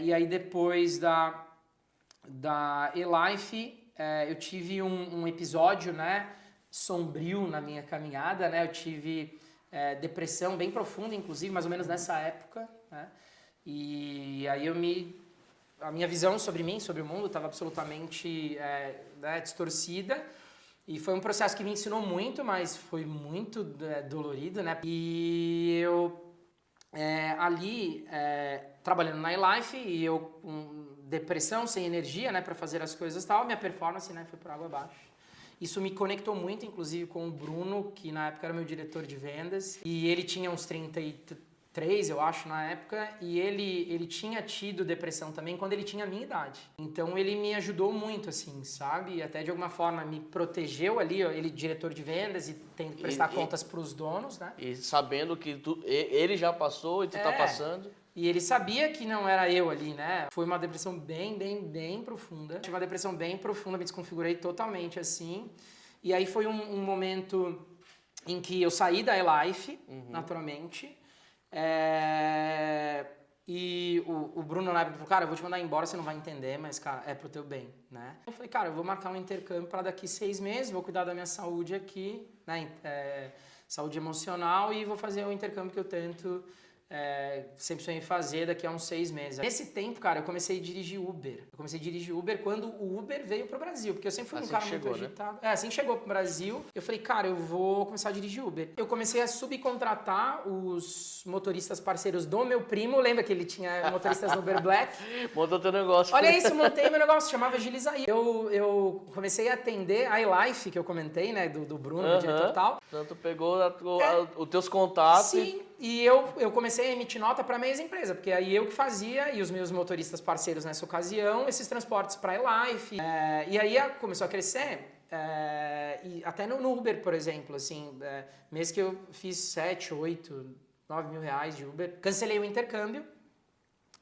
E aí depois da eLife, eu tive um episódio, né, sombrio na minha caminhada, né? Eu tive depressão bem profunda, inclusive, mais ou menos nessa época, né? E aí a minha visão sobre mim, sobre o mundo, estava absolutamente né, distorcida. E foi um processo que me ensinou muito, mas foi muito dolorido, né? E eu ali, trabalhando na eLife, e eu com depressão, sem energia, né, para fazer as coisas e tal, minha performance, né, foi por água abaixo. Isso me conectou muito, inclusive, com o Bruno, que na época era meu diretor de vendas, e ele tinha uns 33, eu acho, na época, e ele tinha tido depressão também quando ele tinha a minha idade. Então ele me ajudou muito, assim, sabe? E até de alguma forma me protegeu ali, ó, ele diretor de vendas e tendo que prestar contas para os donos, né? E sabendo que ele já passou e tu tá passando. E ele sabia que não era eu ali, né? Foi uma depressão bem profunda. Tive uma depressão bem profunda, me desconfigurei totalmente assim. E aí foi um momento em que eu saí da eLife, naturalmente. E o Bruno na época falou, cara, eu vou te mandar embora, você não vai entender, mas, cara, é pro teu bem, né? Eu falei, cara, eu vou marcar um intercâmbio para daqui 6 meses, vou cuidar da minha saúde aqui, né? Saúde emocional, e vou fazer o intercâmbio que eu tento sempre sonhei em fazer daqui a uns 6 meses. Nesse tempo, cara, eu comecei a dirigir Uber. Eu comecei a dirigir Uber quando o Uber veio pro Brasil, porque eu sempre fui um cara muito agitado. Assim que chegou pro Brasil, eu falei, cara, eu vou começar a dirigir Uber. Eu comecei a subcontratar os motoristas parceiros do meu primo. Lembra que ele tinha motoristas no Uber Black? Montou teu negócio. Olha isso, montei meu negócio, chamava Gilisaí. Eu comecei a atender a eLife, que eu comentei, né, do Bruno, do diretor e tal. Então tu pegou os teus contatos. Sim, e eu comecei a emitir nota para meias empresa, porque aí eu que fazia, e os meus motoristas parceiros nessa ocasião, esses transportes para eLife. E aí começou a crescer, e até no Uber, por exemplo, assim, mês que eu fiz 7, 8, 9 mil reais de Uber, cancelei o intercâmbio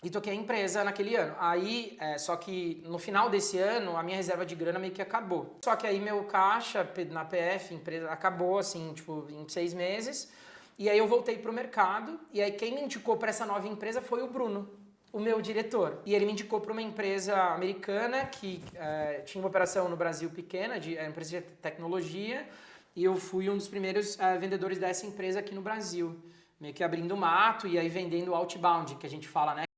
e toquei a empresa naquele ano. Aí, só que no final desse ano, a minha reserva de grana meio que acabou. Só que aí meu caixa na PF, empresa, acabou, assim, tipo, em 6 meses. E aí eu voltei pro mercado, e aí quem me indicou para essa nova empresa foi o Bruno, o meu diretor. E ele me indicou para uma empresa americana que tinha uma operação no Brasil pequena, empresa de tecnologia, e eu fui um dos primeiros vendedores dessa empresa aqui no Brasil. Meio que abrindo mato e aí vendendo outbound, que a gente fala, né?